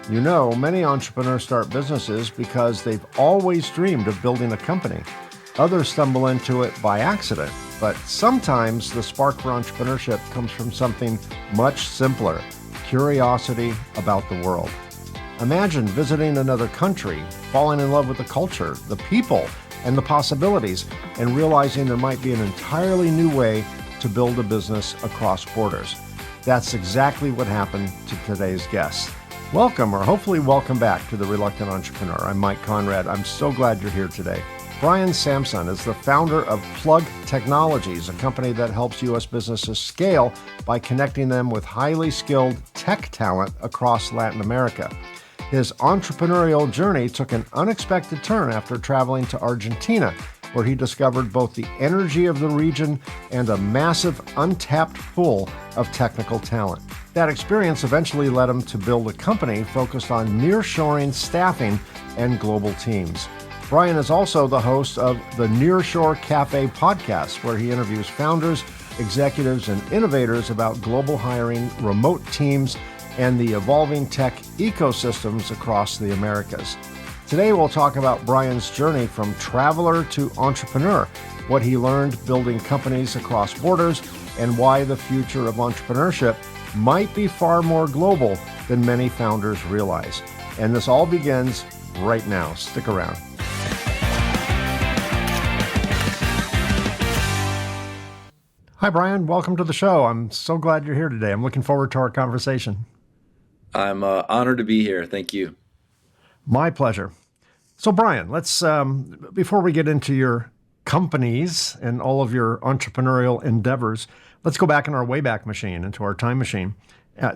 You know, many entrepreneurs start businesses because they've always dreamed of building a company. Others stumble into it by accident, but sometimes the spark for entrepreneurship comes from something much simpler: curiosity about the world. Imagine visiting another country, falling in love with the culture, the people, and the possibilities, and realizing there might be an entirely new way to build a business across borders. That's exactly what happened to today's guest. Welcome, or hopefully welcome back to The Reluctant Entrepreneur. I'm Mike Conrad. I'm so glad you're here today. Brian Samson is the founder of Plugg Technologies, a company that helps U.S. businesses scale by connecting them with highly skilled tech talent across Latin America. His entrepreneurial journey took an unexpected turn after traveling to Argentina, where he discovered both the energy of the region and a massive untapped pool of technical talent. That experience eventually led him to build a company focused on nearshoring staffing and global teams. Brian is also the host of the Nearshore Cafe podcast, where he interviews founders, executives, and innovators about global hiring, remote teams, and the evolving tech ecosystems across the Americas. Today, we'll talk about Brian's journey from traveler to entrepreneur, what he learned building companies across borders, and why the future of entrepreneurship might be far more global than many founders realize. And this all begins right now. Stick around. Hi, Brian. Welcome to the show. I'm so glad you're here today. I'm looking forward to our conversation. I'm honored to be here. Thank you. My pleasure. So, Brian, let's, before we get into your companies and all of your entrepreneurial endeavors, let's go back in our Wayback Machine, into our time machine.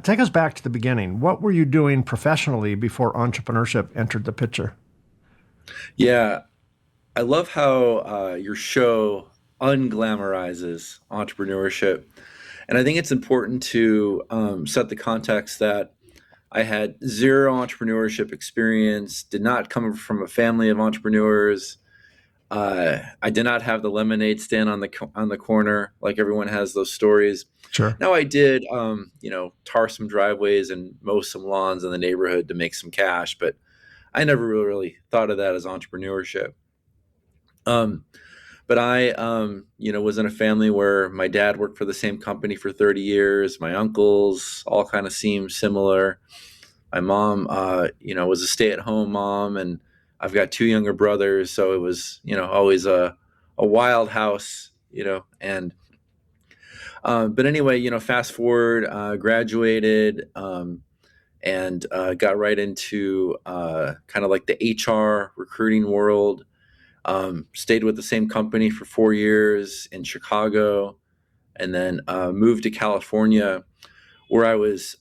Take us back to the beginning. What were you doing professionally before entrepreneurship entered the picture? Yeah, I love how your show unglamorizes entrepreneurship. And I think it's important to set the context that I had zero entrepreneurship experience, did not come from a family of entrepreneurs. I did not have the lemonade stand on the corner like everyone has those stories. Sure. Now I did, tar some driveways and mow some lawns in the neighborhood to make some cash, but I never really thought of that as entrepreneurship. But I, was in a family where my dad worked for the same company for 30 years. My uncles all kind of seemed similar. My mom, was a stay-at-home mom, and I've got two younger brothers. So it was, always a wild house, but anyway, fast forward, graduated, and got right into kind of like the HR recruiting world. Stayed with the same company for 4 years in Chicago, and then moved to California, where I was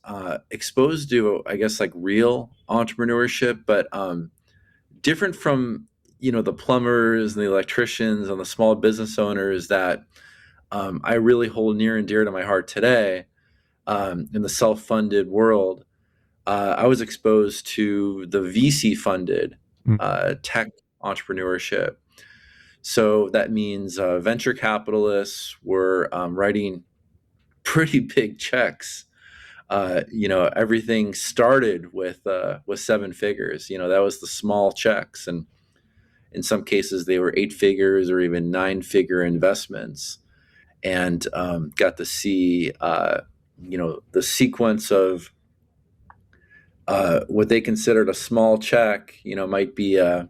exposed to, I guess, like real entrepreneurship, but different from, the plumbers and the electricians and the small business owners that I really hold near and dear to my heart today. In the self-funded world, I was exposed to the VC-funded tech entrepreneurship. So that means venture capitalists were writing pretty big checks. Everything started with 7 figures. That was the small checks, and in some cases they were 8 figures or even 9-figure investments. And got to see, the sequence of what they considered a small check. Might be a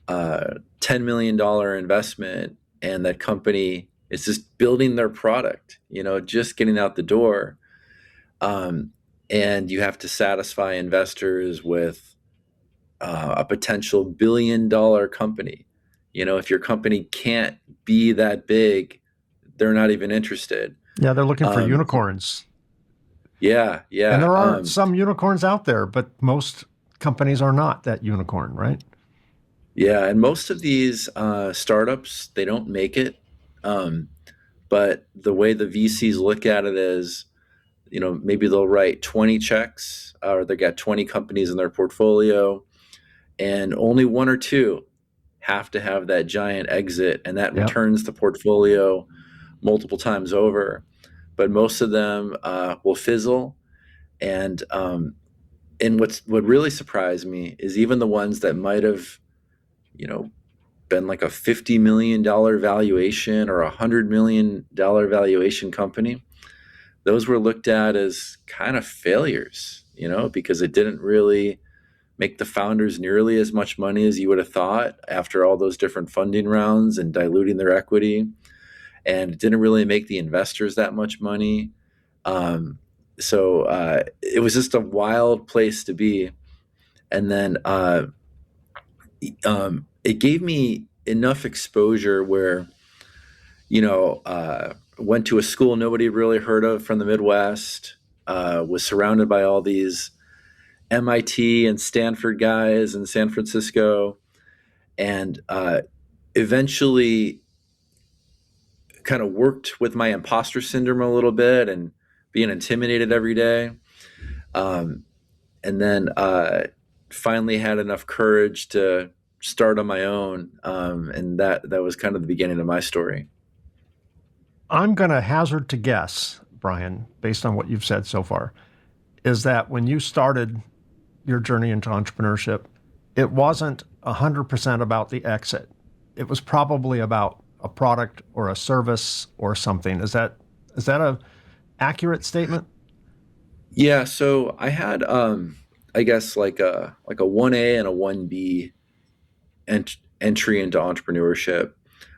$10 million investment, and that company is just building their product, just getting out the door. And you have to satisfy investors with a potential $1 billion company. If your company can't be that big, they're not even interested. Yeah, they're looking for unicorns. Yeah. And there are some unicorns out there, but most companies are not that unicorn, right? Yeah, and most of these startups, they don't make it. But the way the VCs look at it is, maybe they'll write 20 checks, or they got 20 companies in their portfolio, and only 1 or 2 have to have that giant exit, and that returns the portfolio multiple times over. But most of them will fizzle, and And what really surprised me is even the ones that might have, you know, been like a $50 million valuation or $100 million valuation company, those were looked at as kind of failures, because it didn't really make the founders nearly as much money as you would have thought after all those different funding rounds and diluting their equity. And it didn't really make the investors that much money. So it was just a wild place to be. And then it gave me enough exposure where, went to a school nobody really heard of from the Midwest, was surrounded by all these MIT and Stanford guys in San Francisco, and eventually kind of worked with my imposter syndrome a little bit and being intimidated every day. And then finally had enough courage to start on my own. And that was kind of the beginning of my story. I'm going to hazard to guess, Brian, based on what you've said so far, is that when you started your journey into entrepreneurship, it wasn't 100% about the exit. It was probably about a product or a service or something. Is that a accurate statement? Yeah. So I had, I guess like a 1A and a 1B entry into entrepreneurship.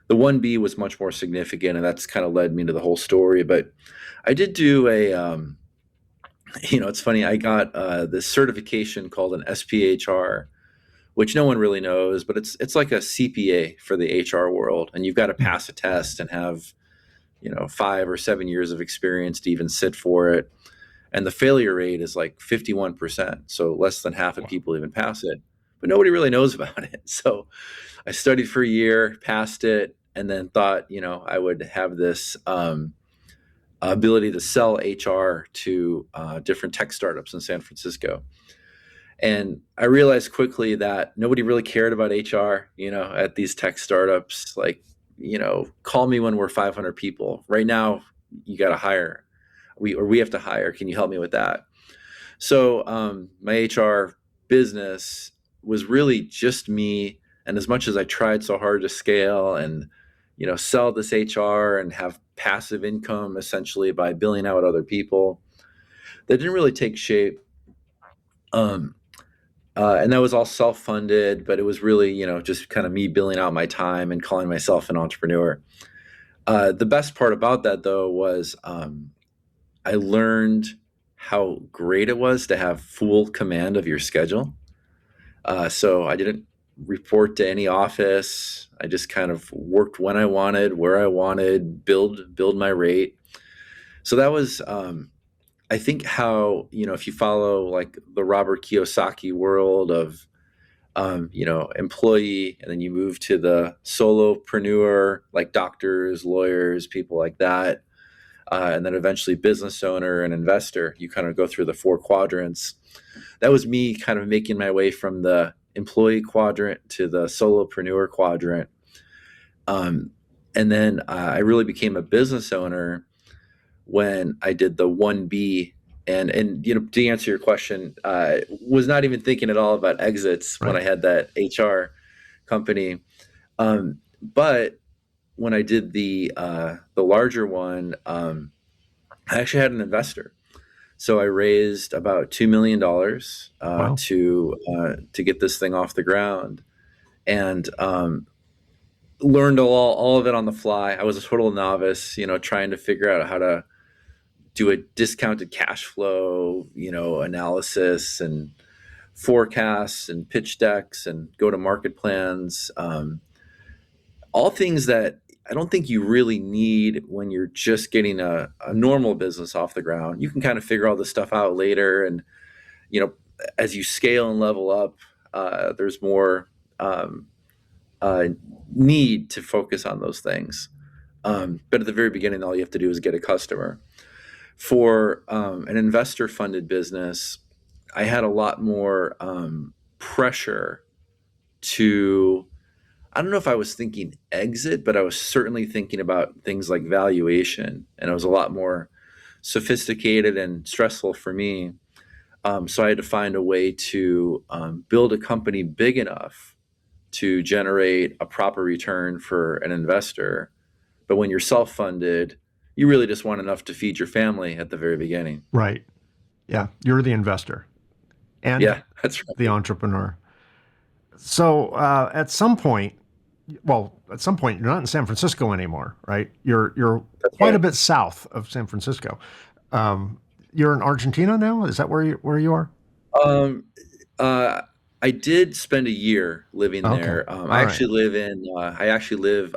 The 1B was much more significant, and that's kind of led me to the whole story. But I did do it's funny. I got this certification called an SPHR, which no one really knows, but it's like a CPA for the HR world, and you've got to pass a test and have 5 or 7 years of experience to even sit for it. And the failure rate is like 51%, so less than half of people even pass it, but nobody really knows about it. So I studied for a year, passed it, and then thought I would have this ability to sell HR to different tech startups in San Francisco. And I realized quickly that nobody really cared about HR, at these tech startups. Like, call me when we're 500 people. Right now, you got to hire. We have to hire. Can you help me with that? So my HR business was really just me. And as much as I tried so hard to scale and sell this HR and have passive income essentially by billing out other people, that didn't really take shape. And that was all self-funded, but it was really, just kind of me billing out my time and calling myself an entrepreneur. The best part about that, though, was I learned how great it was to have full command of your schedule. So I didn't report to any office. I just kind of worked when I wanted, where I wanted, build my rate. So that was, I think, how, if you follow like the Robert Kiyosaki world of, employee, and then you move to the solopreneur, like doctors, lawyers, people like that. And then eventually business owner and investor, you kind of go through the 4 quadrants. That was me kind of making my way from the employee quadrant to the solopreneur quadrant. And then I really became a business owner when I did the 1B. And to answer your question, was not even thinking at all about exits when I had that HR company. But when I did the larger one, I actually had an investor. So I raised about $2 million Wow. to get this thing off the ground, and learned all of it on the fly. I was a total novice, trying to figure out how to do a discounted cash flow, analysis and forecasts and pitch decks and go to market plans. All things that I don't think you really need when you're just getting a normal business off the ground. You can kind of figure all this stuff out later. And, as you scale and level up, there's more need to focus on those things. But at the very beginning, all you have to do is get a customer. For an investor funded business, I had a lot more pressure to, I don't know if I was thinking exit, but I was certainly thinking about things like valuation, and it was a lot more sophisticated and stressful for me. So I had to find a way to build a company big enough to generate a proper return for an investor. But when you're self-funded, you really just want enough to feed your family at the very beginning. Right. Yeah. You're the investor and Yeah, that's the right. entrepreneur. So at some point, you're not in San Francisco anymore, right? You're That's quite a right. bit south of San Francisco. You're in Argentina now. Is that where you are? Um, uh, I did spend a year living Okay. there. All right. I actually live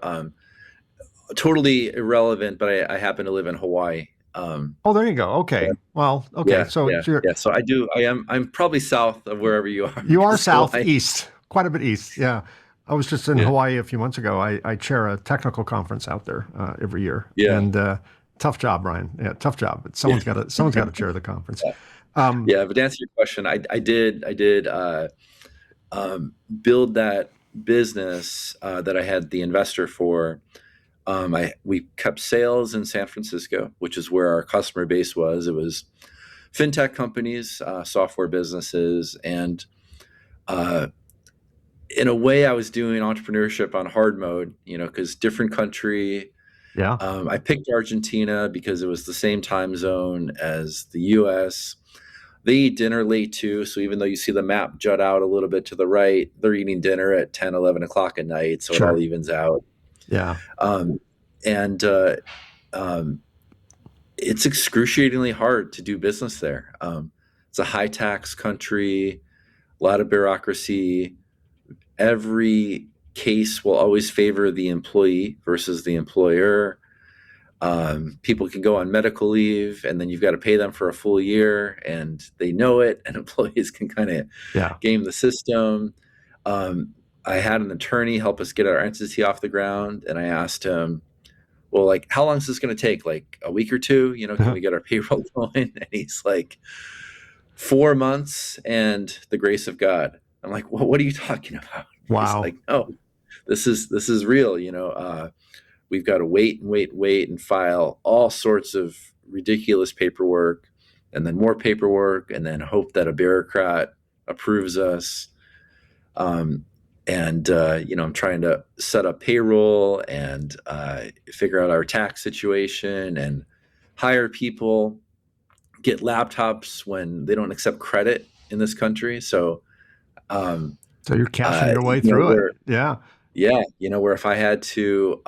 totally irrelevant, but I happen to live in Hawaii. Oh, there you go. Okay. Well, okay. Yeah, So yeah, yeah. So I'm probably south of wherever you are you are because Hawaii. southeast, quite a bit east. Yeah. I was just in Yeah, Hawaii a few months ago. I chair a technical conference out there every year, yeah, and tough job, Brian. Yeah, tough job. But yeah, someone's got to chair the conference. yeah. Um, Yeah, but to answer your question, I did build that business that I had the investor for. We kept sales in San Francisco, which is where our customer base was. It was fintech companies, software businesses, and uh, in a way, I was doing entrepreneurship on hard mode. Because different country. yeah, I picked Argentina because it was the same time zone as the U.S. They eat dinner late too. So even though you see the map jut out a little bit to the right, they're eating dinner at 10, 11 o'clock at night. So it all sure. evens out. Yeah, Um, and um, it's excruciatingly hard to do business there. It's a high tax country, a lot of bureaucracy. Every case will always favor the employee versus the employer. People can go on medical leave and then you've got to pay them for a full year and they know it, and employees can kind of yeah. game the system. I had an attorney help us get our entity off the ground, and I asked him, well, like, how long is this going to take? Like a week or two? Can we get our payroll going? And he's like, 4 months and the grace of God. I'm like, well, what are you talking about? He's Wow. like, oh, this is real. We've got to wait and wait, wait, and file all sorts of ridiculous paperwork, and then more paperwork, and then hope that a bureaucrat approves us. Um, and I'm trying to set up payroll and figure out our tax situation and hire people, get laptops when they don't accept credit in this country. So, um, So you're cashing your way through it. where Yeah. yeah, where if I had to,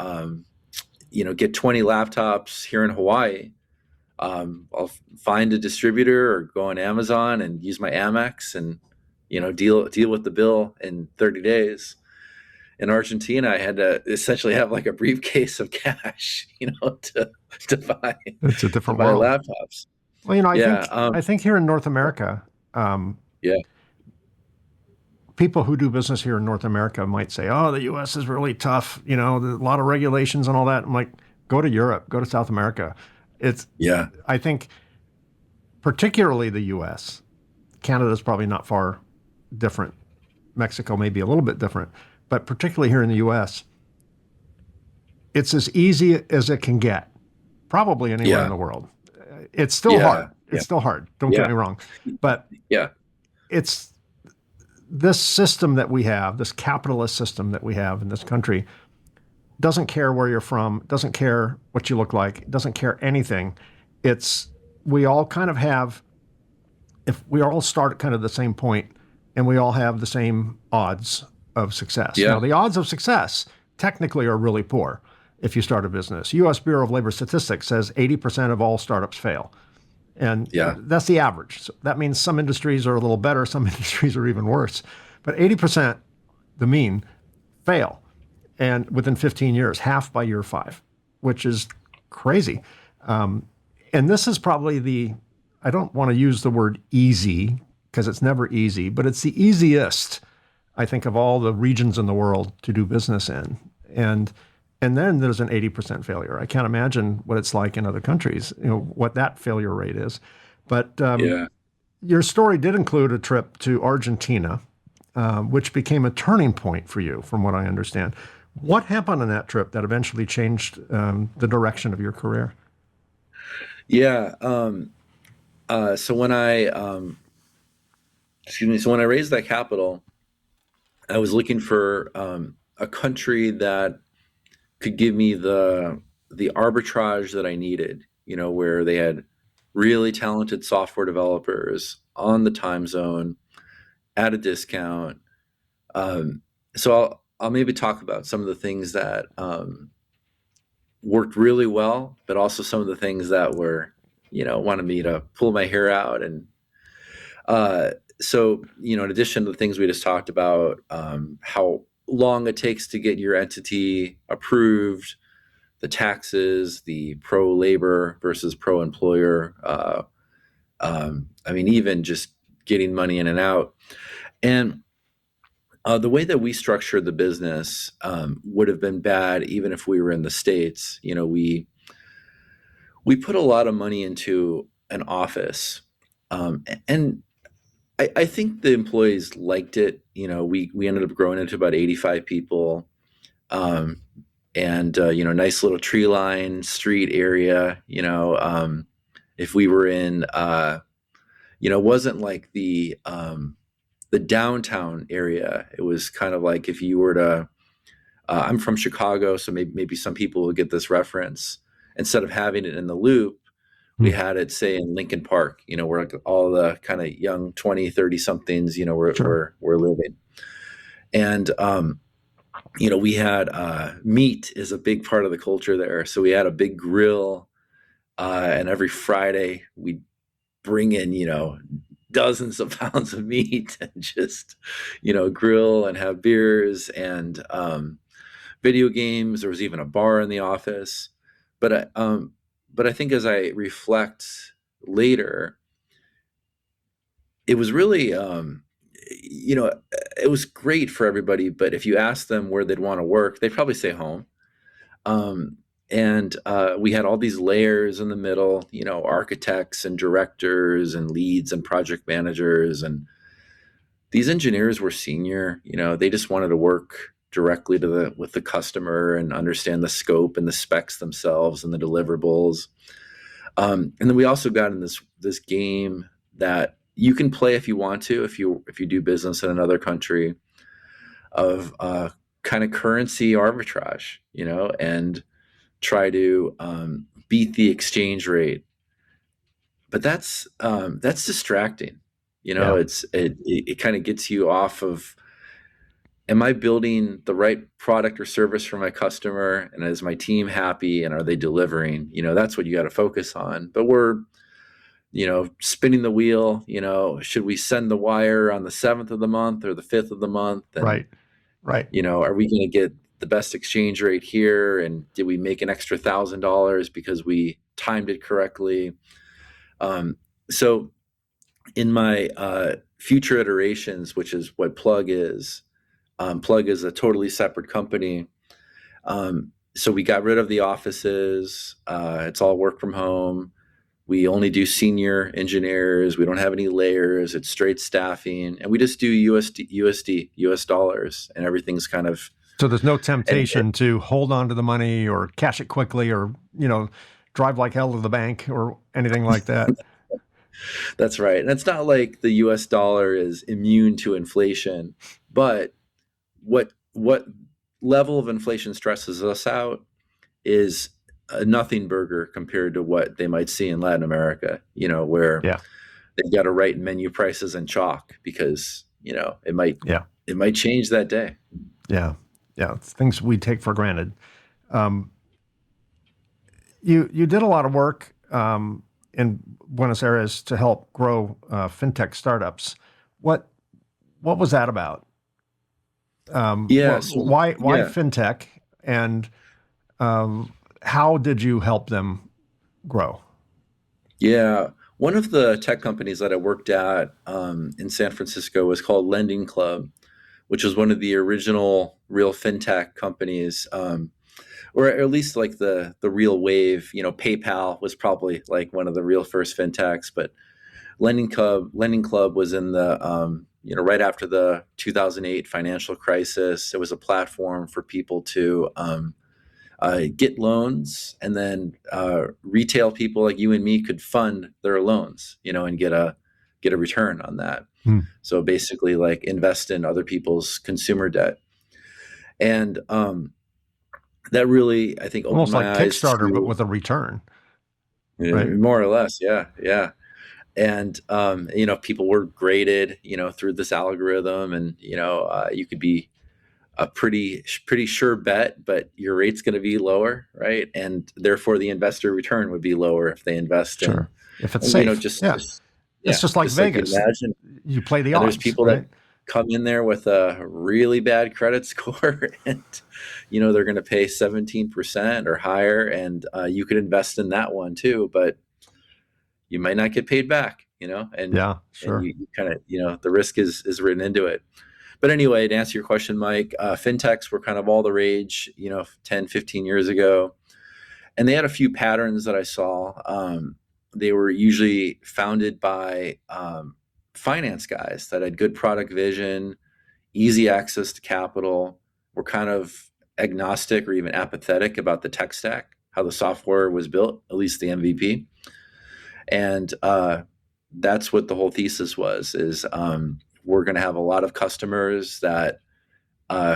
get 20 laptops here in Hawaii, I'll find a distributor or go on Amazon and use my Amex and deal with the bill in 30 days. In Argentina, I had to essentially have like a briefcase of cash, to buy It's a to different buy world. laptops. Well, I Yeah, think I think here in North America, um, yeah, people who do business here in North America might say, "Oh, the U.S. is really tough. There's a lot of regulations and all that." I'm like, go to Europe, go to South America. It's yeah, I think particularly the U.S. Canada's probably not far different. Mexico may be a little bit different, but particularly here in the U.S., it's as easy as it can get, probably anywhere in yeah, the world. It's still yeah, hard. yeah, It's still hard. Don't get yeah, me wrong, but yeah, it's this system that we have, this capitalist system that we have in this country, doesn't care where you're from, doesn't care what you look like, doesn't care anything. It's we all kind of have, if we all start at kind of the same point, and we all have the same odds of success. yeah, Now, the odds of success technically are really poor if you start a business. U.S. Bureau of Labor Statistics says 80% of all startups fail. And yeah, that's the average. So that means some industries are a little better, some industries are even worse. But 80%, the mean, fail. And within 15 years, half by year 5, which is crazy. And this is probably I don't want to use the word easy because it's never easy, but it's the easiest, I think, of all the regions in the world to do business in. And and then there's an 80% failure. I can't imagine what it's like in other countries, what that failure rate is. But yeah. your story did include a trip to Argentina, which became a turning point for you, from what I understand. What happened on that trip that eventually changed the direction of your career? Yeah. So when I excuse me. So when I raised that capital, I was looking for a country that could give me the arbitrage that I needed. Where they had really talented software developers on the time zone at a discount. Um, so I'll maybe talk about some of the things that worked really well, but also some of the things that were, wanted me to pull my hair out. And uh, in addition to the things we just talked about, how long it takes to get your entity approved, the taxes, the pro labor versus pro employer. I mean, even just getting money in and out. And the way that we structured the business would have been bad even if we were in the States. We put a lot of money into an office, and I think the employees liked it. We ended up growing into about 85 people, um, and nice little tree line street area. If we were in, it wasn't like the downtown area. It was kind of like if you were to. I'm from Chicago, so maybe some people will get this reference. Instead of having it in the Loop, we Hmm. had it, say, in Lincoln Park, where like all the kind of young 20, 30 somethings, Sure. were living. And, we had meat is a big part of the culture there. So we had a big grill. And every Friday we'd bring in, dozens of pounds of meat and just, grill and have beers and video games. There was even a bar in the office. But I think as I reflect later, it was really, it was great for everybody. But if you ask them where they'd want to work, they'd probably say home. Um, and we had all these layers in the middle, architects and directors and leads and project managers. And these engineers were senior, they just wanted to work directly with the customer and understand the scope and the specs themselves and the deliverables. And then we also got in this game that you can play if you want to, if you do business in another country, of kind of currency arbitrage, and try to beat the exchange rate. But that's distracting. Yeah. It kind of gets you off of, am I building the right product or service for my customer, and is my team happy, and are they delivering? That's what you got to focus on. But we're spinning the wheel. Should we send the wire on the 7th of the month or the 5th of the month? And Right. Right. are we going to get the best exchange rate here? And did we make an extra $1,000 because we timed it correctly? So in my future iterations, which is what Plugg is, Plugg is a totally separate company. So we got rid of the offices. It's all work from home. We only do senior engineers. We don't have any layers. It's straight staffing, and we just do US dollars, and everything's kind of. So there's no And temptation to hold on to the money or cash it quickly or, drive like hell to the bank or anything like that. that's right. And it's not like the US dollar is immune to inflation, but what level of inflation stresses us out is a nothing burger compared to what they might see in Latin America, where Yeah. they've got to write menu prices in chalk because, it might Yeah. it might change that day. Yeah. Yeah. It's things we take for granted. Um, you did a lot of work in Buenos Aires to help grow fintech startups. What what was that about? Yeah. So Why yeah. fintech, and um, how did you help them grow? Yeah. One of the tech companies that I worked at in San Francisco was called Lending Club, which was one of the original real fintech companies, or at least like the real wave. PayPal was probably like one of the real first fintechs, but Lending Club was in the right after the 2008 financial crisis. It was a platform for people to get loans, and then retail people like you and me could fund their loans, and get a get a return on that. Hmm. So basically, like invest in other people's consumer debt, and that really, I think, opened Almost like my eyes Kickstarter, but to with a return, right? more or less, yeah, yeah. And people were graded, through this algorithm, and you could be a pretty sure bet, but your rate's going to be lower, right? And therefore, the investor return would be lower if they invest in, Sure. If it's safe. Yeah. just It's yeah, just like just like you'd Vegas. imagine. You play the And there's odds, people that right? come in there with a really bad credit score, and they're going to pay 17% or higher, and you could invest in that one too, but you might not get paid back, Yeah, and sure. you kind of, the risk is written into it. But anyway, to answer your question, Mike, fintechs were kind of all the rage, 10, 15 years ago. And they had a few patterns that I saw. They were usually founded by finance guys that had good product vision, easy access to capital, were kind of agnostic or even apathetic about the tech stack, how the software was built, at least the MVP. And that's what the whole thesis was, is we're going to have a lot of customers that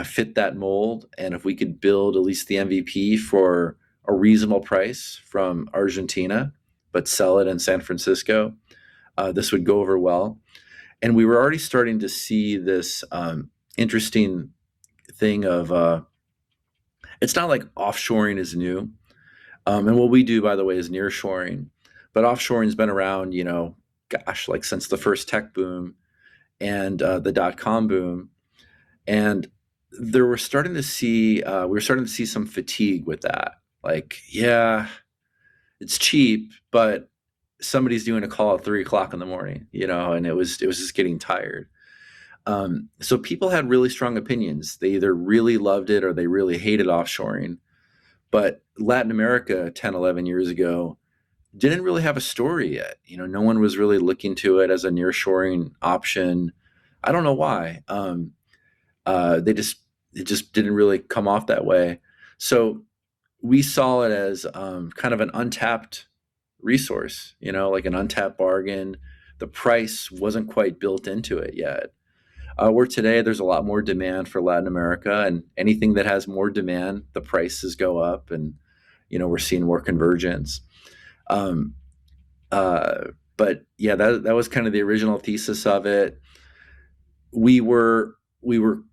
fit that mold. And if we could build at least the MVP for a reasonable price from Argentina, but sell it in San Francisco, this would go over well. And we were already starting to see this interesting thing of it's not like offshoring is new. And what we do, by the way, is nearshoring. But offshoring has been around, like since the first tech boom and the dot-com boom. And there were starting to see we were starting to see some fatigue with that. Like, yeah, it's cheap, but somebody's doing a call at 3 o'clock in the morning, and it was just getting tired. So people had really strong opinions. They either really loved it or they really hated offshoring. But Latin America 10, 11 years ago didn't really have a story yet. No one was really looking to it as a nearshoring option. I don't know why. They just it just didn't really come off that way. So we saw it as kind of an untapped resource, like an untapped bargain. The price wasn't quite built into it yet. Where today there's a lot more demand for Latin America, and anything that has more demand, the prices go up, and we're seeing more convergence. Um, uh, but yeah, that was kind of the original thesis of it. We were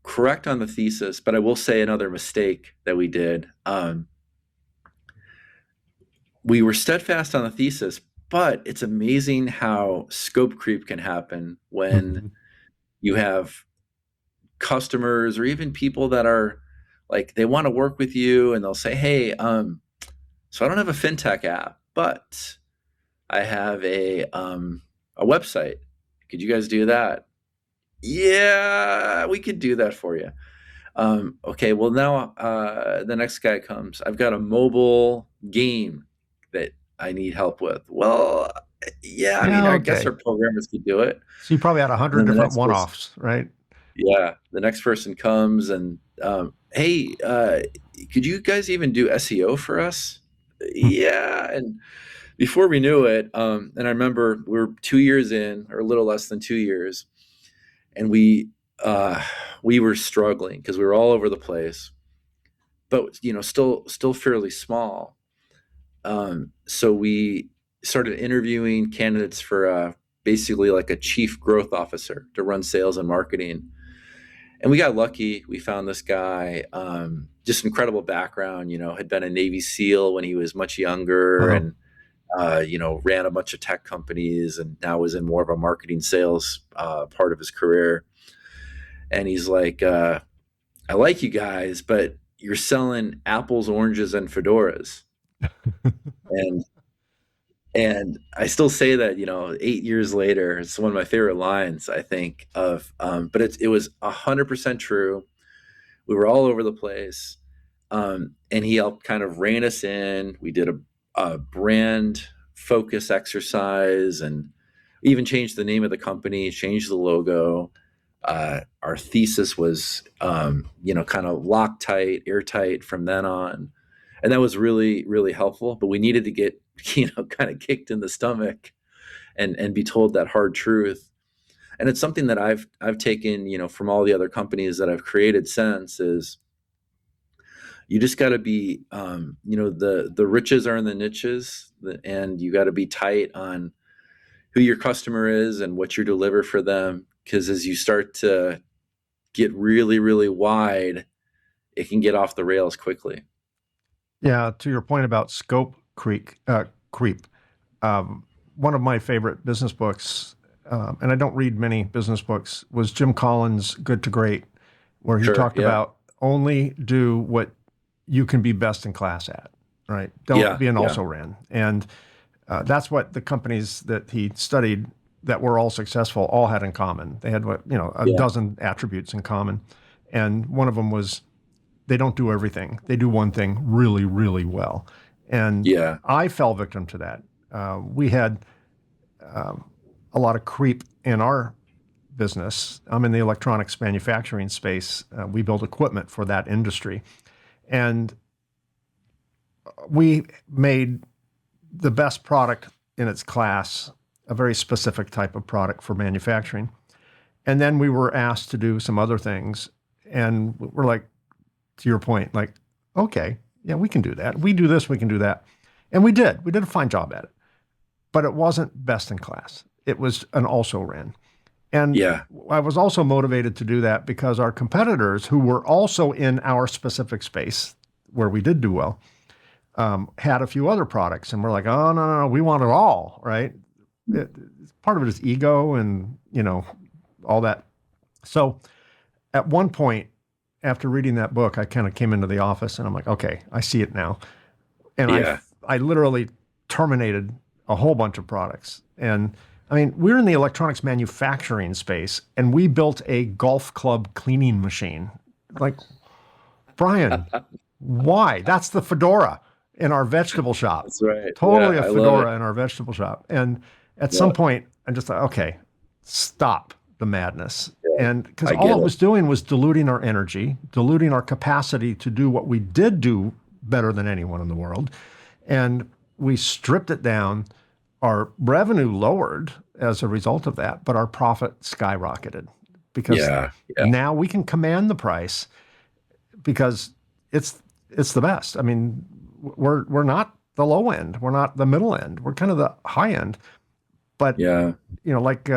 correct on the thesis, but I will say another mistake that we did. We were steadfast on the thesis, but it's amazing how scope creep can happen when Mhm. you have customers or even people that are like, they want to work with you, and they'll say, hey, so I don't have a fintech app, but I have a website. Could you guys do that? Yeah, we could do that for you. Okay, well, now the next guy comes. I've got a mobile game that I need help with. Well, yeah, I mean, Yeah, I guess okay. our programmers could do it. So you probably had And 100 then the different next person, one-offs, right? yeah, the next person comes and, hey, could you guys even do SEO for us? Hmm. Yeah, and before we knew it, and I remember we were 2 years in, or a little less than 2 years, and uh, we were struggling because we were all over the place, but still fairly small. So we started interviewing candidates for basically like a chief growth officer to run sales and marketing. And we got lucky. We found this guy, just incredible background. Had been a Navy SEAL when he was much younger, Oh, and ran a bunch of tech companies, and now was in more of a marketing sales part of his career. And he's like, I like you guys, but you're selling apples, oranges, and fedoras. And I still say that, 8 years later, it's one of my favorite lines, I think, of, but it was 100% true. We were all over the place. And he helped kind of rein us in. We did a brand focus exercise, and even changed the name of the company, changed the logo. Our thesis was, kind of Loctite, airtight from then on. And that was really, really helpful. But we needed to get, kind of kicked in the stomach and be told that hard truth. And it's something that I've taken, from all the other companies that I've created since, is you just got to be, the riches are in the niches, and you got to be tight on who your customer is and what you deliver for them. Because as you start to get really, really wide, it can get off the rails quickly. Yeah, to your point about creep, one of my favorite business books, and I don't read many business books, was Jim Collins' Good to Great, where he Sure. talked Yeah. about only do what you can be best in class at, right? Don't Yeah. be an Yeah. also ran. And that's what the companies that he studied that were all successful all had in common. They had a Yeah. dozen attributes in common. And one of them was they don't do everything. They do one thing really, really well. And Yeah. I fell victim to that. We had a lot of creep in our business. I'm in the electronics manufacturing space. We build equipment for that industry. And we made the best product in its class, a very specific type of product for manufacturing. And then we were asked to do some other things. And we're like, to your point, like, okay, yeah, we can do that. We do this, we can do that. And we did. We did a fine job at it. But it wasn't best in class. It was an also ran. And Yeah. I was also motivated to do that because our competitors, who were also in our specific space where we did do well, had a few other products. And we're like, oh, no, no, no, we want it all, right? Part of it is ego and, all that. So at one point, after reading that book, I kind of came into the office and I'm like, okay, I see it now. And Yeah. I literally terminated a whole bunch of products. And I mean, we're in the electronics manufacturing space and we built a golf club cleaning machine. Like, Brian, why? That's the Fedora in our vegetable shop. That's right. Yeah. Totally a I love it. Fedora in our vegetable shop. And at some Yeah. point, I just thought, okay, stop the madness. Yeah. And because I all get it it. was doing was diluting our energy, diluting our capacity to do what we did do better than anyone in the world. And we stripped it down. Our revenue lowered as a result of that, but our profit skyrocketed because Yeah. Yeah. now we can command the price because it's the best. I mean, we're not the low end, we're not the middle end, we're kind of the high end. But Yeah. like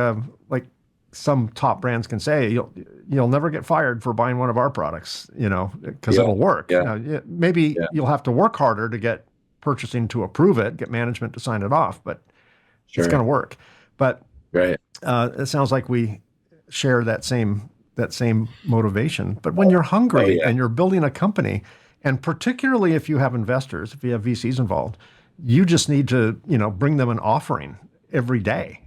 some top brands can say, you'll never get fired for buying one of our products, because Yeah. it'll work. Yeah. Now, maybe Yeah. you'll have to work harder to get purchasing to approve it, get management to sign it off, but it's going Sure. to work. But Right. it sounds like we share that same motivation. But when you're Oh hungry yeah. and you're building a company, and particularly if you have investors, if you have VCs involved, you just need to, bring them an offering every day.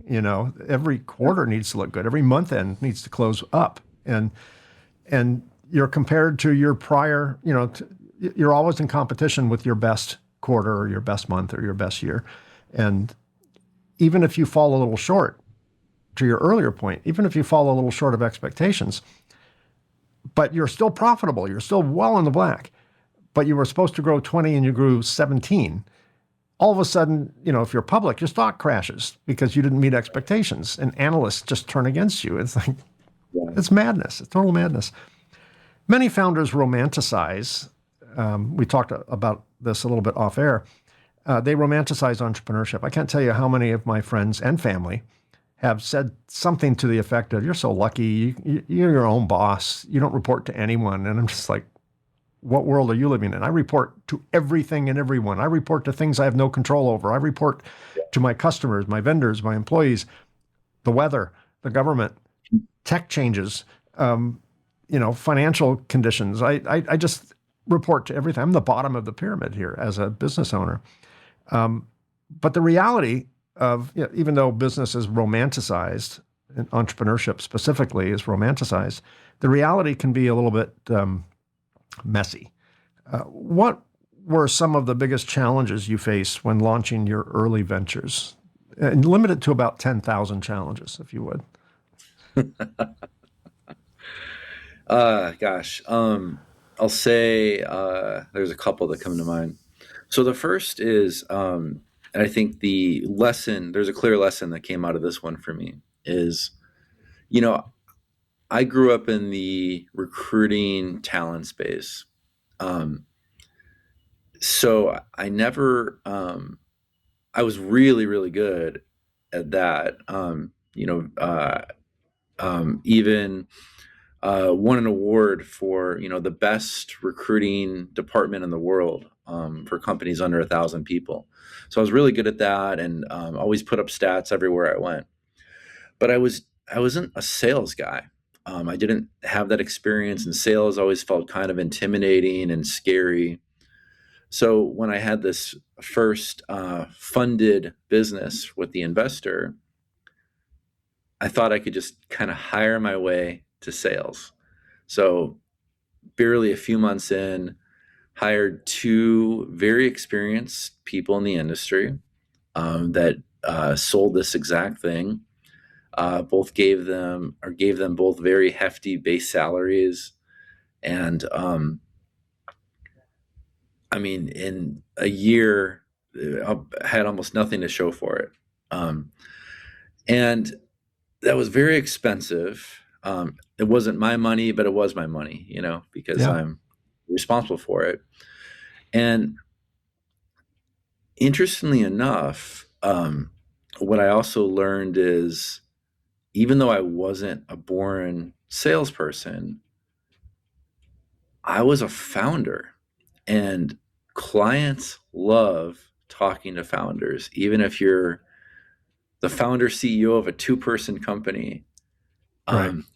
Every quarter needs to look good. Every month end needs to close up. And you're compared to your prior, you're always in competition with your best quarter or your best month or your best year. And even if you fall a little short, to your earlier point, even if you fall a little short of expectations, but you're still profitable, you're still well in the black, but you were supposed to grow 20 and you grew 17, all of a sudden, if you're public, your stock crashes because you didn't meet expectations and analysts just turn against you. It's like, Yeah. it's madness. It's total madness. Many founders romanticize, we talked about this a little bit off air, they romanticize entrepreneurship. I can't tell you how many of my friends and family have said something to the effect of, you're so lucky, you're your own boss, you don't report to anyone. And I'm just like, what world are you living in? I report to everything and everyone. I report to things I have no control over. I report to my customers, my vendors, my employees, the weather, the government, tech changes, financial conditions. I just report to everything. I'm the bottom of the pyramid here as a business owner. But the reality of, even though business is romanticized, and entrepreneurship specifically is romanticized, the reality can be a little bit messy. What were some of the biggest challenges you faced when launching your early ventures? And limit it to about 10,000 challenges, if you would. Gosh. I'll say there's a couple that come to mind. So the first is and I think there's a clear lesson that came out of this one for me is, you know, I grew up in the recruiting talent space. Um, so I never, I was really, really good at that. Even won an award for, the best recruiting department in the world, for companies under 1,000 people. So I was really good at that, and always put up stats everywhere I went. But I wasn't a sales guy. I didn't have that experience in sales. Always felt kind of intimidating and scary. So when I had this first funded business with the investor, I thought I could just kind of hire my way to sales. So barely a few months in, hired two very experienced people in the industry, that sold this exact thing. Both gave them both very hefty base salaries, and I mean, in a year, I had almost nothing to show for it, and that was very expensive. It wasn't my money, but it was my money, because Yeah. I'm responsible for it. And interestingly enough, what I also learned is, even though I wasn't a born salesperson, I was a founder, and clients love talking to founders. Even if you're the founder CEO of a two-person company, Right. um,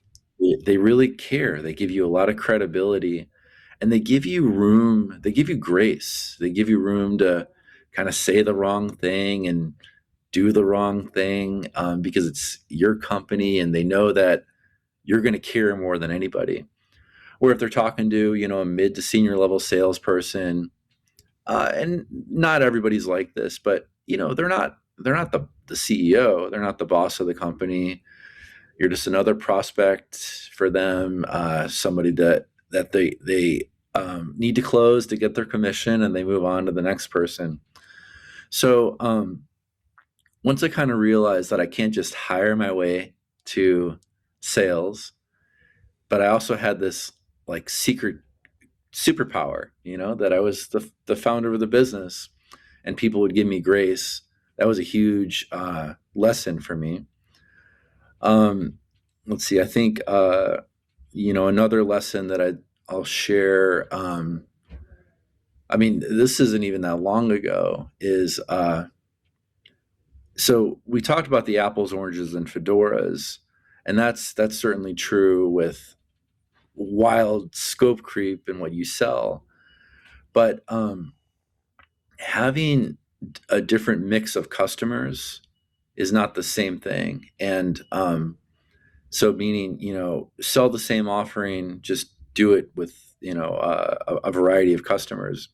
they really care. They give you a lot of credibility, and they give you room. They give you grace. They give you room to kind of say the wrong thing and do the wrong thing, because it's your company, and they know that you're going to care more than anybody. Or if they're talking to, a mid to senior level salesperson, and not everybody's like this, but they're not the CEO, they're not the boss of the company. You're just another prospect for them, somebody that they need to close to get their commission, and they move on to the next person. So once I kind of realized that I can't just hire my way to sales, but I also had this like secret superpower, that I was the founder of the business, and people would give me grace. That was a huge lesson for me. Um, let's see. I think another lesson that I'll share. I mean, this isn't even that long ago. Is So we talked about the apples, oranges, and fedoras, and that's certainly true with wild scope creep and what you sell. But having a different mix of customers is not the same thing. And so meaning, sell the same offering, just do it with, a variety of customers.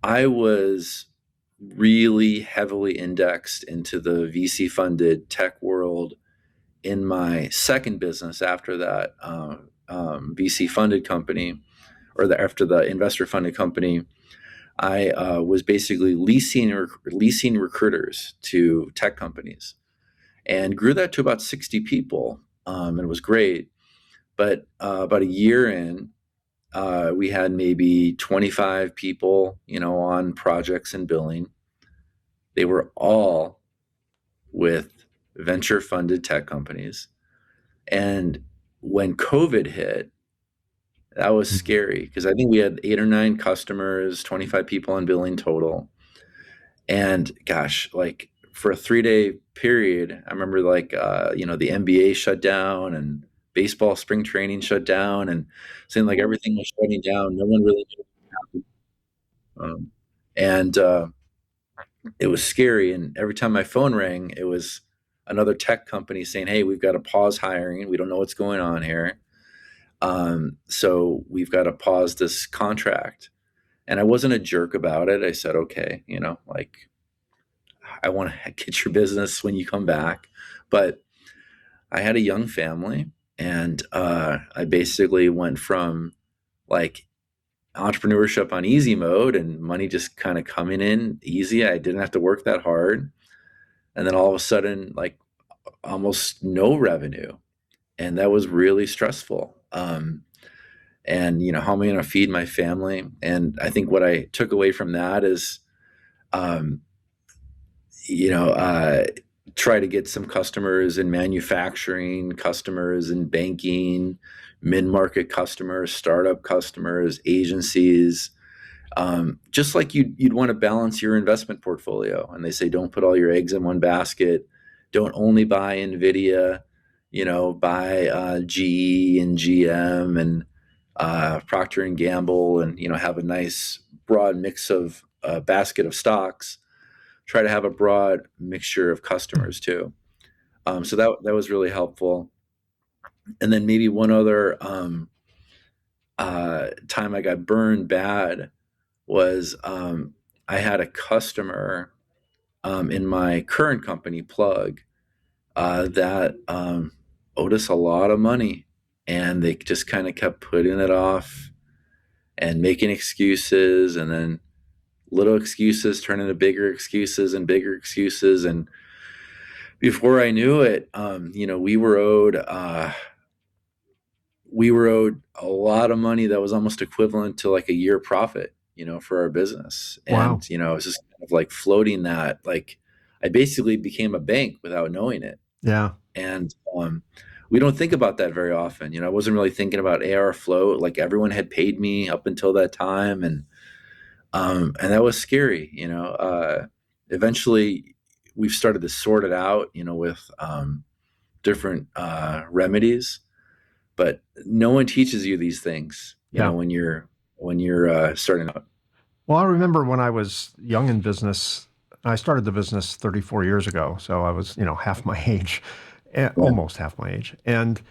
I was really heavily indexed into the VC funded tech world in my second business after that, VC funded company, after the investor funded company. I was basically leasing recruiters to tech companies, and grew that to about 60 people. And it was great. But about a year in, we had maybe 25 people, on projects and billing. They were all with venture funded tech companies. And when COVID hit, that was Mhm. scary, because I think we had 8 or 9 customers, 25 people on billing total. And gosh, like for a 3-day period, I remember like, the NBA shut down, and baseball spring training shut down, and seemed like everything was shutting down. No one really knew what happened. And it was scary. And every time my phone rang, it was another tech company saying, "Hey, we've got to pause hiring. We don't know what's going on here. So we've got to pause this contract." And I wasn't a jerk about it. I said, "Okay, like, I want to get your business when you come back." But I had a young family, and I basically went from like entrepreneurship on easy mode and money just kind of coming in easy. I didn't have to work that hard. And then all of a sudden, like almost no revenue. And that was really stressful. And how am I going to feed my family? And I think what I took away from that is, um, you know, uh, try to get some customers in manufacturing, customers in banking, mid-market customers, startup customers, agencies. Just like you'd want to balance your investment portfolio. And they say, don't put all your eggs in one basket. Don't only buy NVIDIA, buy GE and GM and Procter and Gamble, and have a nice broad mix of basket of stocks. Try to have a broad mixture of customers too. So that was really helpful. And then maybe one other time I got burned bad was I had a customer in my current company, Plugg, that owed us a lot of money, and they just kind of kept putting it off and making excuses, and then little excuses turn into bigger excuses and bigger excuses. And before I knew it, we were owed a lot of money that was almost equivalent to like a year profit, for our business. Wow. And, it was just kind of like floating that, like I basically became a bank without knowing it. Yeah. And we don't think about that very often. I wasn't really thinking about AR float. Like everyone had paid me up until that time. And that was scary, eventually we've started to sort it out, with different remedies, but no one teaches you these things, Yeah. when you're starting out. Well, I remember when I was young in business, I started the business 34 years ago. So I was, half my age, Yeah. almost half my age. And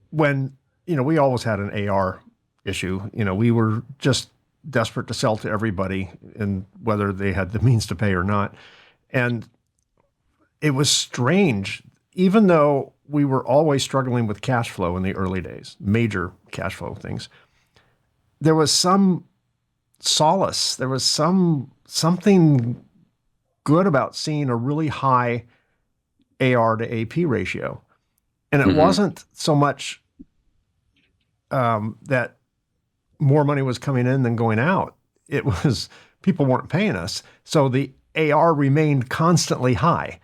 when, we always had an AR issue, we were just desperate to sell to everybody, and whether they had the means to pay or not. And it was strange, even though we were always struggling with cash flow in the early days, major cash flow things. There was some solace. There was something good about seeing a really high AR to AP ratio. And it Hmm. wasn't so much that more money was coming in than going out. It was people weren't paying us. So the AR remained constantly high,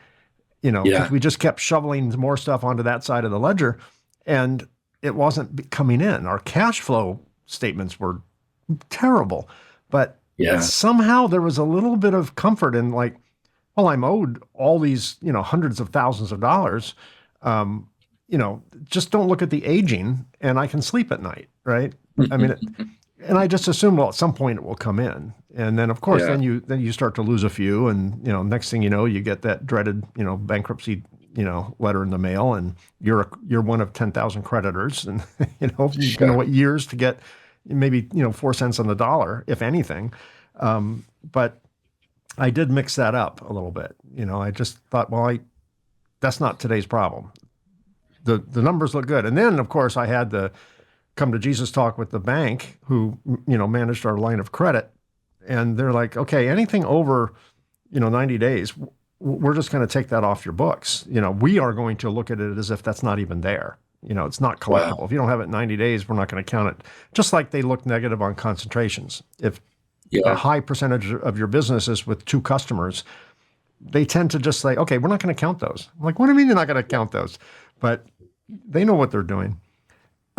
because Yeah. we just kept shoveling more stuff onto that side of the ledger, and it wasn't coming in. Our cash flow statements were terrible, but Yeah. somehow there was a little bit of comfort in like, well, I'm owed all these, hundreds of thousands of dollars. Um, just don't look at the aging, and I can sleep at night, right? I mean, and I just assume, well, at some point it will come in, and then of course, Yeah. then you start to lose a few, and next thing you know, you get that dreaded, bankruptcy, letter in the mail, and you're one of 10,000 creditors, and you're going to Yeah. wait years to get maybe 4 cents on the dollar, if anything. But I did mix that up a little bit. I just thought, well, that's not today's problem. The numbers look good, and then of course I had the come to Jesus talk with the bank who managed our line of credit, and they're like, okay, anything over 90 days, we're just going to take that off your books. We are going to look at it as if that's not even there. It's not Wow. collectible. If you don't have it in 90 days, we're not going to count it. Just like they look negative on concentrations. If a Yeah. high percentage of your business is with two customers, they tend to just say, okay, we're not going to count those. I'm like, what do you mean you're not going to count those? But they know what they're doing.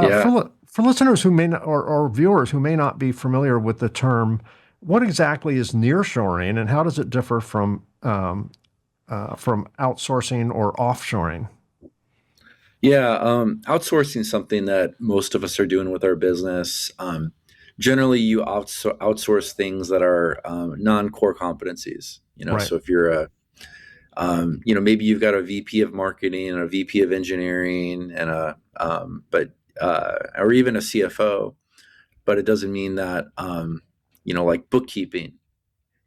Yeah. For listeners who may not, or viewers who may not be familiar with the term, what exactly is nearshoring, and how does it differ from outsourcing or offshoring? Yeah, outsourcing is something that most of us are doing with our business. Generally, you outsource things that are non-core competencies. Right. So if you're maybe you've got a VP of marketing and a VP of engineering and or even a CFO, but it doesn't mean that, like bookkeeping.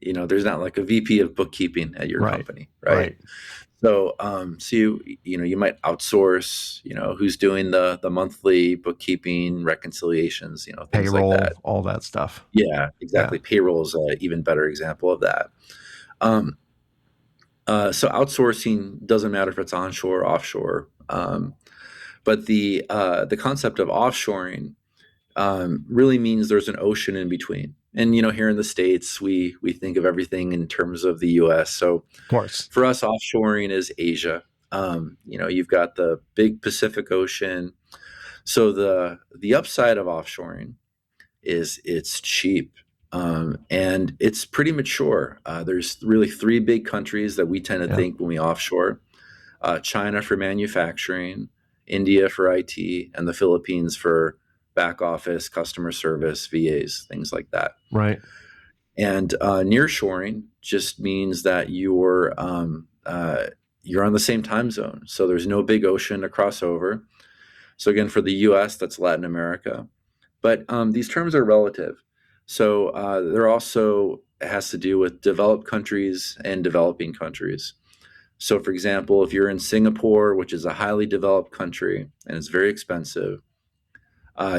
there's not like a VP of bookkeeping at your Right. company, right? Right. So, you might outsource, who's doing the monthly bookkeeping reconciliations, things like Payroll, that. all that stuff. Yeah, Yeah. exactly. Payroll is an even better example of that. Um, so outsourcing doesn't matter if it's onshore or offshore, but the concept of offshoring really means there's an ocean in between. And here in the States, we think of everything in terms of the U.S. So Of course. for us, offshoring is Asia. You've got the big Pacific Ocean. So the upside of offshoring is it's cheap, and it's pretty mature. There's really three big countries that we tend to Yeah. think when we offshore: China for manufacturing, India for IT, and the Philippines for back office, customer service, VAs, things like that. Right. And nearshoring just means that you're on the same time zone, so there's no big ocean to cross over. So again, for the U.S., that's Latin America, but these terms are relative. So there also has to do with developed countries and developing countries. So, for example, if you're in Singapore, which is a highly developed country and it's very expensive,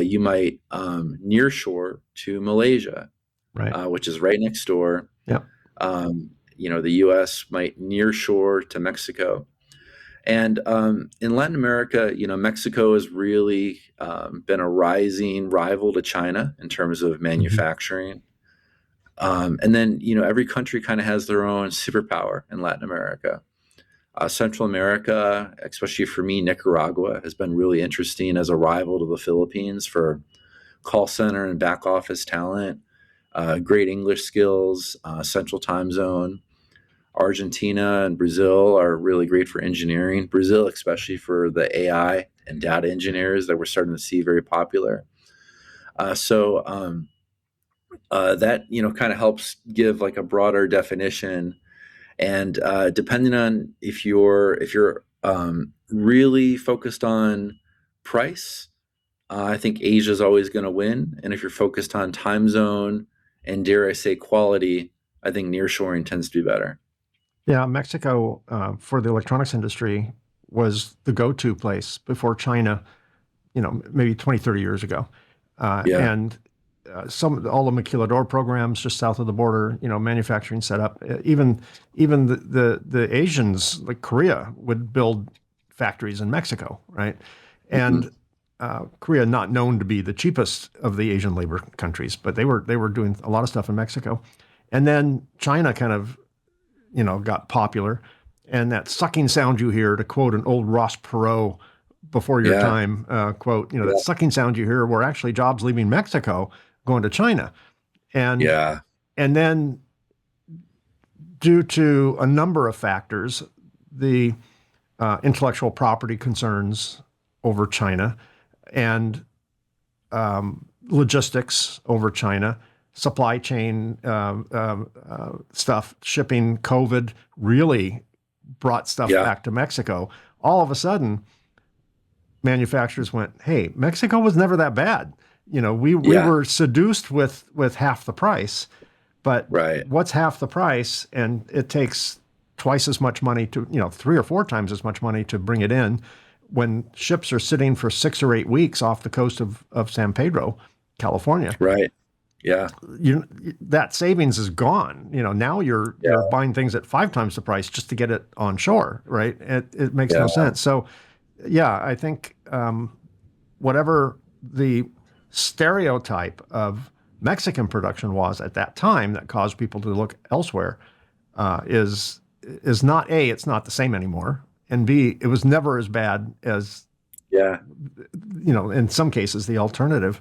you might nearshore to Malaysia, Right. which is right next door. Yeah. The U.S. might nearshore to Mexico. And in Latin America, Mexico has really been a rising rival to China in terms of Hmm. manufacturing. And then, every country kind of has their own superpower in Latin America. Central America, especially for me, Nicaragua has been really interesting as a rival to the Philippines for call center and back office talent, great English skills, central time zone. Argentina and Brazil are really great for engineering. Brazil, especially for the AI and data engineers that we're starting to see very popular. That kind of helps give like a broader definition. And depending on if you're really focused on price, I think Asia is always going to win. And if you're focused on time zone and dare I say quality, I think nearshoring tends to be better. Yeah. Mexico, for the electronics industry, was the go-to place before China, maybe 20, 30 years ago. Yeah, And all the maquilador programs just south of the border, manufacturing setup. Even the Asians like Korea would build factories in Mexico, right? hmm, And Korea not known to be the cheapest of the Asian labor countries, but they were doing a lot of stuff in Mexico. And then China kind of got popular, and that sucking sound you hear, to quote an old Ross Perot before your yeah, time quote, that yeah, sucking sound you hear were actually jobs leaving Mexico going to China. And yeah, and then due to a number of factors, the intellectual property concerns over China and logistics over China, supply chain stuff, shipping, COVID really brought stuff yeah, back to Mexico. All of a sudden, manufacturers went, "Hey, Mexico was never that bad. We yeah, were seduced with half the price, but right, what's half the price? And it takes twice as much money to, three or four times as much money to bring it in when ships are sitting for 6 or 8 weeks off the coast of San Pedro, California. right, yeah, You that savings is gone. Now you're yeah, buying things at 5 times the price just to get it on shore, right? It makes no yeah, sense. So, yeah, I think whatever the stereotype of Mexican production was at that time that caused people to look elsewhere is not A, it's not the same anymore, and B, it was never as bad as yeah. in some cases the alternative.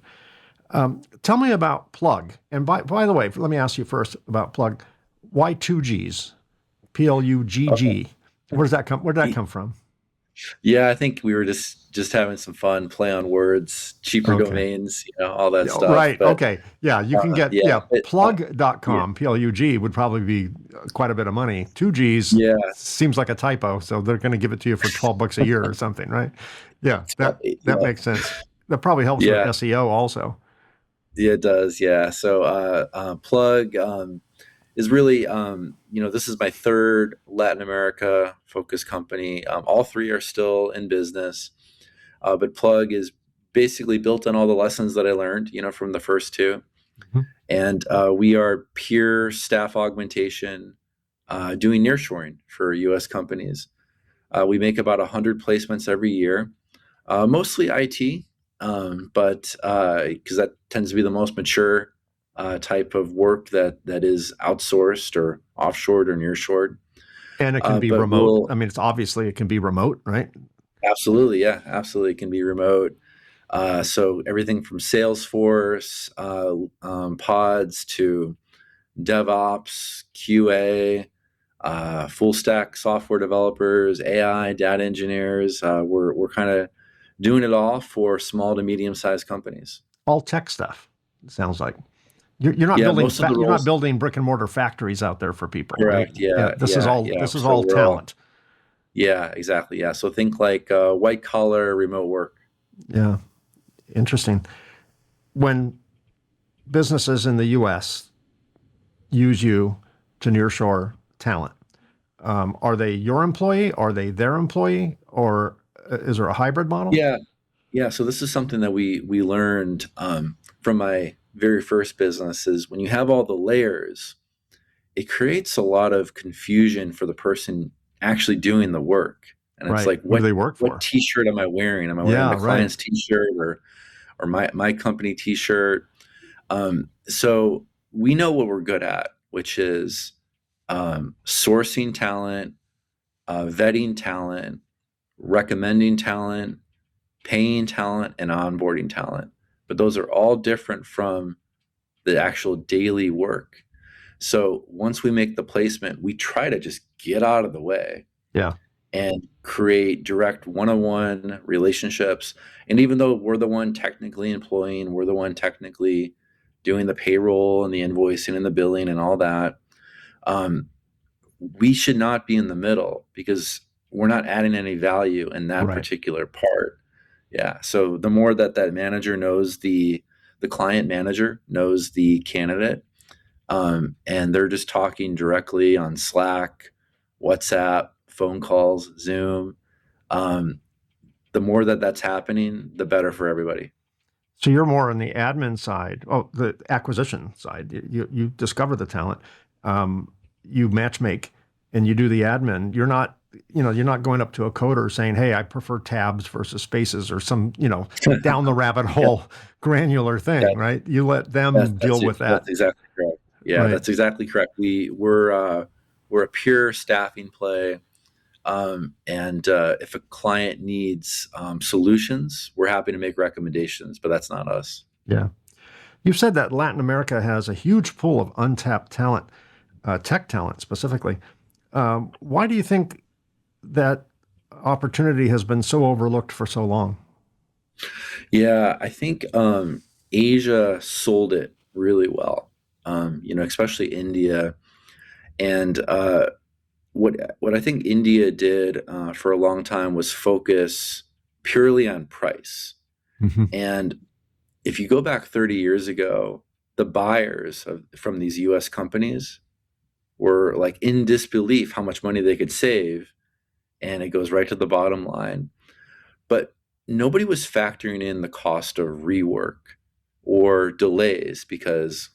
Tell me about Plugg. And by the way, let me ask you first about Plugg. Why two G's? Okay. Plugg. Where does that come? Where did that Y- come from? Yeah, I think we were just having some fun, play on words, cheaper Okay. domains, all that Yeah, stuff. right. But Okay. Yeah, you can get, yeah, yeah, plug.com, Plug would probably be quite a bit of money. Two G's yeah, seems like a typo, so they're going to give it to you for 12 bucks a year or something, right? Yeah, that yeah, makes sense. That probably helps with yeah, SEO also. yeah, it does. Yeah. So, Plug. is really, this is my third Latin America focused company. All three are still in business, but Plugg is basically built on all the lessons that I learned, from the first two. Mhm. And we are pure staff augmentation, doing nearshoring for U.S. companies. We make about 100 placements every year, mostly IT, but because that tends to be the most mature type of work that is outsourced or offshored or nearshored. And it can be But remote. we'll I mean, it can be remote, right? absolutely, yeah, absolutely, it can be remote. So everything from Salesforce, pods to DevOps, QA, full stack software developers, AI, data engineers. We're kind of doing it all for small to medium sized companies. All tech stuff. It sounds like you're not Yeah, building most of the you're not roles. building brick and mortar factories out there for people, right? Correct. Yeah, Yeah, yeah. this is So all we're all. talent. Yeah, exactly. Yeah. So think like white collar remote work. Yeah, interesting. When businesses in the U.S. use you to nearshore talent, are they your employee? Are they their employee? Or is there a hybrid model? Yeah, yeah. So this is something that we learned from my very first business is when you have all the layers, it creates a lot of confusion for the person actually doing the work. And it's Right. like, Who do what they work what for? T-shirt am I wearing? Am I wearing Yeah, the right. client's T-shirt or my company T-shirt? So we know what we're good at, which is sourcing talent, vetting talent, recommending talent, paying talent, and onboarding talent. But those are all different from the actual daily work. So once we make the placement, we try to just get out of the way Yeah. and create direct one-on-one relationships. And even though we're the one technically employing, we're the one technically doing the payroll and the invoicing and the billing and all that, um, we should not be in the middle because we're not adding any value in that Right. particular part. Yeah. So the more that manager knows the client manager knows the candidate, and they're just talking directly on Slack, WhatsApp, phone calls, Zoom. Um, the more that's happening, the better for everybody. So you're more on the admin side, oh, the acquisition side. You discover the talent, you matchmake, and you do the admin. You're not going up to a coder saying, "Hey, I prefer tabs versus spaces," or some, down the rabbit Yeah, hole granular thing, that, right? You let them deal with that's that, exactly correct. Yeah, right? that's exactly correct. We're a pure staffing play. And if a client needs solutions, we're happy to make recommendations, but that's not us. Yeah. You've said that Latin America has a huge pool of untapped talent, tech talent specifically. Why do you think that opportunity has been so overlooked for so long? Yeah, I think Asia sold it really well. Especially India, and what I think India did for a long time was focus purely on price. Mhm. And if you go back 30 years ago, the buyers from these U.S. companies were like in disbelief how much money they could save, and it goes right to the bottom line. But nobody was factoring in the cost of rework or delays because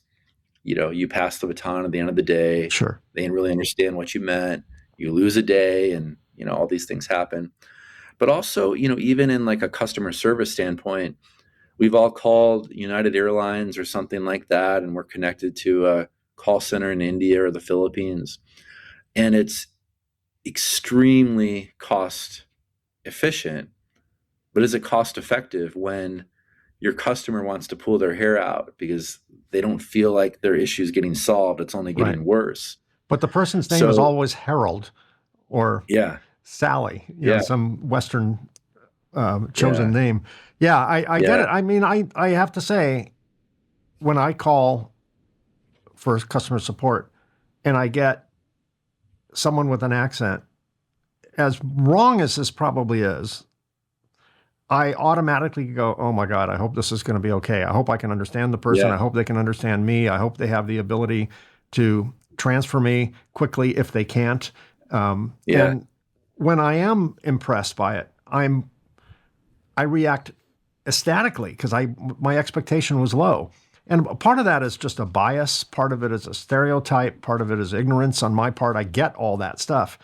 you pass the baton at the end of the day. Sure. They didn't really understand what you meant. You lose a day, and all these things happen. But also, even in like a customer service standpoint, we've all called United Airlines or something like that, and we're connected to a call center in India or the Philippines, and it's extremely cost efficient. But is it cost effective when your customer wants to pull their hair out because they don't feel like their issue is getting solved? It's only Right. getting worse. But the person's name is So always Harold or yeah, Sally, yeah, some Western chosen yeah, name. Yeah, I get yeah, it. I mean, I have to say, when I call for customer support and I get someone with an accent, as wrong as this probably is, I automatically go, oh my God, I hope this is going to be okay. I hope I can understand the person. yeah, I hope they can understand me. I hope they have the ability to transfer me quickly if they can't. Yeah. And when I am impressed by it, I react ecstatically because my expectation was low. And part of that is just a bias. Part of it is a stereotype. Part of it is ignorance on my part. I get all that stuff.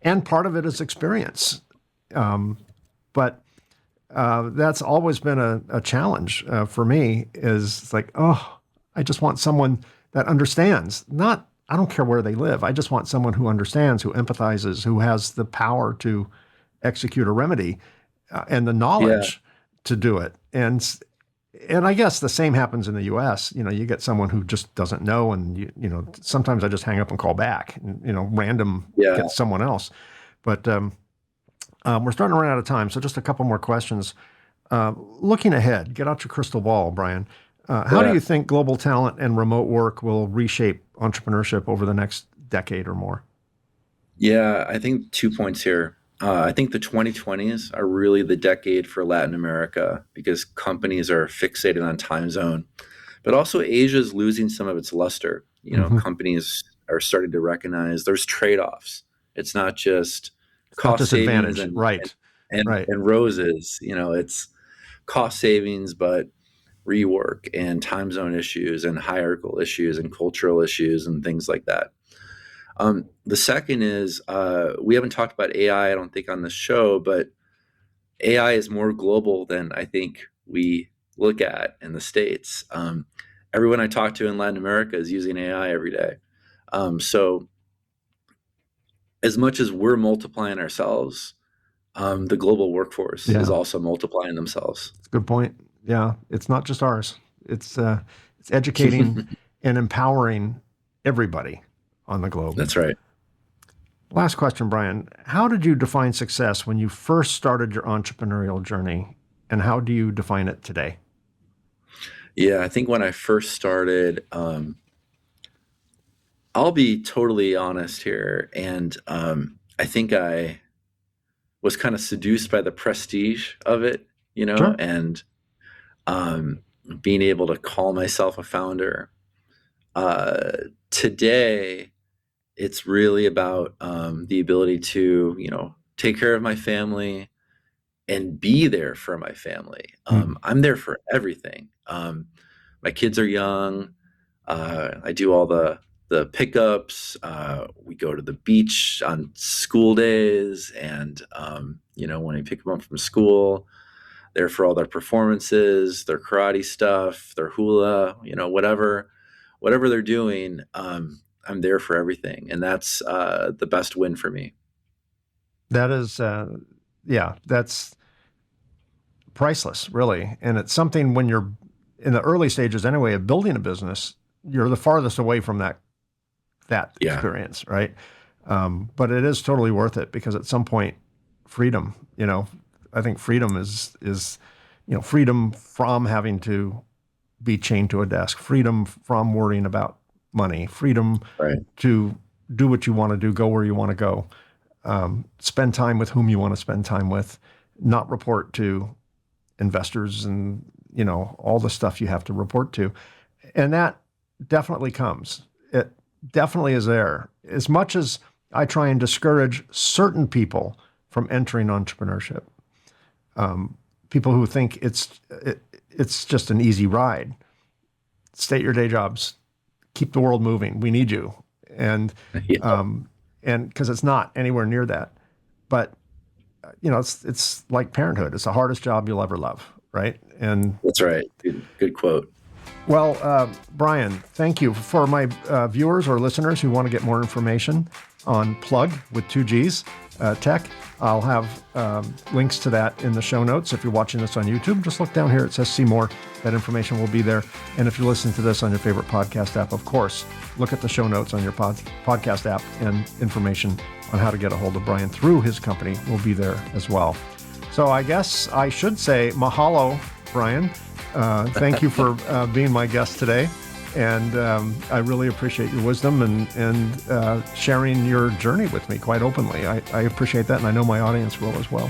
And part of it is experience. But that's always been a challenge for me is like, oh, I just want someone that understands. I don't care where they live. I just want someone who understands, who empathizes, who has the power to execute a remedy and the Yeah. knowledge to do it. And I guess the same happens in the U.S. You get someone who just doesn't know, and sometimes I just hang up and call back. And, random Yeah. get someone else. But we're starting to run out of time, so just a couple more questions. Looking ahead, get out your crystal ball, Brian. How do Yeah. you think global talent and remote work will reshape entrepreneurship over the next decade or more? Yeah, I think 2 points here. I think the 2020s are really the decade for Latin America because companies are fixated on time zone, but also Asia is losing some of its luster. Mm-hmm. Companies are starting to recognize there's trade-offs. It's not just It's not cost just savings advantage, and right? and, Right. and roses. It's cost savings, but rework and time zone issues and hierarchical issues and cultural issues and things like that. The second is we haven't talked about AI, I don't think, on this show, but AI is more global than I think we look at in the States. Everyone I talk to in Latin America is using AI every day. So as much as we're multiplying ourselves, the global workforce is Yeah, also multiplying themselves. it's a good point. Yeah, it's not just ours. It's educating and empowering everybody on the globe. That's right. Last question, Brian. How did you define success when you first started your entrepreneurial journey, and how do you define it today? Yeah, I think when I first started, I'll be totally honest here, and I think I was kind of seduced by the prestige of it, Sure. and um, being able to call myself a founder. Uh, Today, it's really about the ability to, take care of my family and be there for my family. Mm. I'm there for everything. My kids are young. I do all the pickups. We go to the beach on school days, and when I pick them up from school, there for all their performances, their karate stuff, their hula, whatever they're doing. I'm there for everything, and that's the best win for me. That is, yeah, that's priceless, really. And it's something when you're in the early stages, anyway, of building a business, you're the farthest away from that Yeah, experience, right? But it is totally worth it because at some point, freedom, I think freedom is freedom from having to be chained to a desk, freedom from worrying about money, freedom right. to do what you want to do, go where you want to go, spend time with whom you want to spend time with, not report to investors and all the stuff you have to report to, and that definitely comes. It definitely is there. As much as I try and discourage certain people from entering entrepreneurship, people who think it's just an easy ride. Stay at your day jobs, keep the world moving. We need you, and Yeah, and because it's not anywhere near that. But it's like parenthood. It's the hardest job you'll ever love, right? And that's right. Good quote. well, Brian, thank you. For my viewers or listeners who want to get more information on Plugg with 2Gs Tech, I'll have links to that in the show notes. If you're watching this on YouTube, just look down here. It says see more. That information will be there. And if you're listening to this on your favorite podcast app, of course, look at the show notes on your podcast app, and information on how to get a hold of Brian through his company will be there as well. So I guess I should say mahalo, Brian. Thank you for being my guest today. And I really appreciate your wisdom and sharing your journey with me quite openly. I appreciate that, and I know my audience will as well.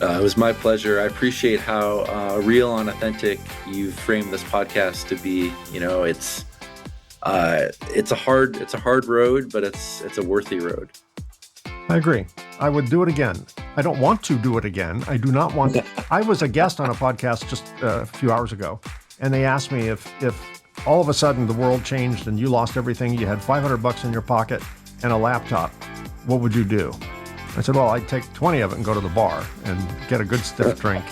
It was my pleasure. I appreciate how real and authentic you framed this podcast to be. It's a hard road, but it's a worthy road. I agree. I would do it again. I don't want to do it again. I do not want to. I was a guest on a podcast just a few hours ago, and they asked me if all of a sudden the world changed and you lost everything, you had $500 in your pocket and a laptop, what would you do? I said, well, I'd take 20 of it and go to the bar and get a good stiff drink.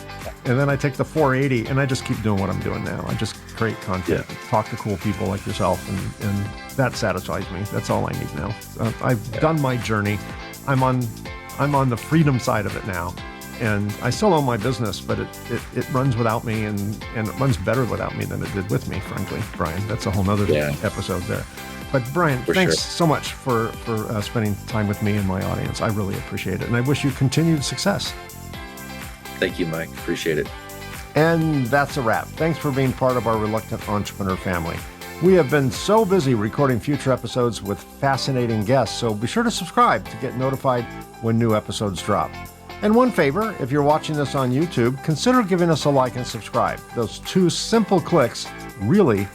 And then I take the 480 and I just keep doing what I'm doing now. I just create content, talk to cool people like yourself, and that satisfies me. That's all I need now. I've done my journey. I'm on the freedom side of it now. And I still own my business, but it runs without me, and it runs better without me than it did with me, frankly, Brian. That's a whole nother episode there. But Brian, thanks so much for spending time with me and my audience. I really appreciate it. And I wish you continued success. Thank you, Mike. Appreciate it. And that's a wrap. Thanks for being part of our Reluctant Entrepreneur family. We have been so busy recording future episodes with fascinating guests, so be sure to subscribe to get notified when new episodes drop. And one favor, if you're watching this on YouTube, consider giving us a like and subscribe. Those 2 simple clicks really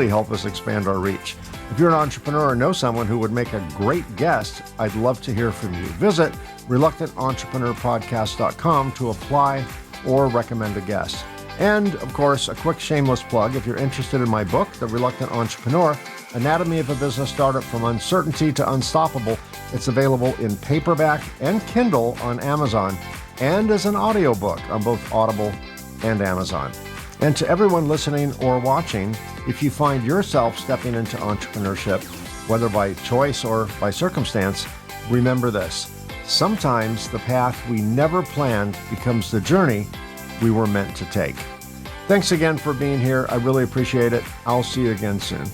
help us expand our reach. If you're an entrepreneur or know someone who would make a great guest, I'd love to hear from you. Visit reluctantentrepreneur.podcast.com to apply or recommend a guest. And, of course, a quick shameless plug. If you're interested in my book, The Reluctant Entrepreneur, Anatomy of a Business Startup from Uncertainty to Unstoppable, it's available in paperback and Kindle on Amazon, and as an audiobook on both Audible and Amazon. And to everyone listening or watching, if you find yourself stepping into entrepreneurship, whether by choice or by circumstance, remember this. Sometimes the path we never planned becomes the journey we were meant to take. Thanks again for being here. I really appreciate it. I'll see you again soon.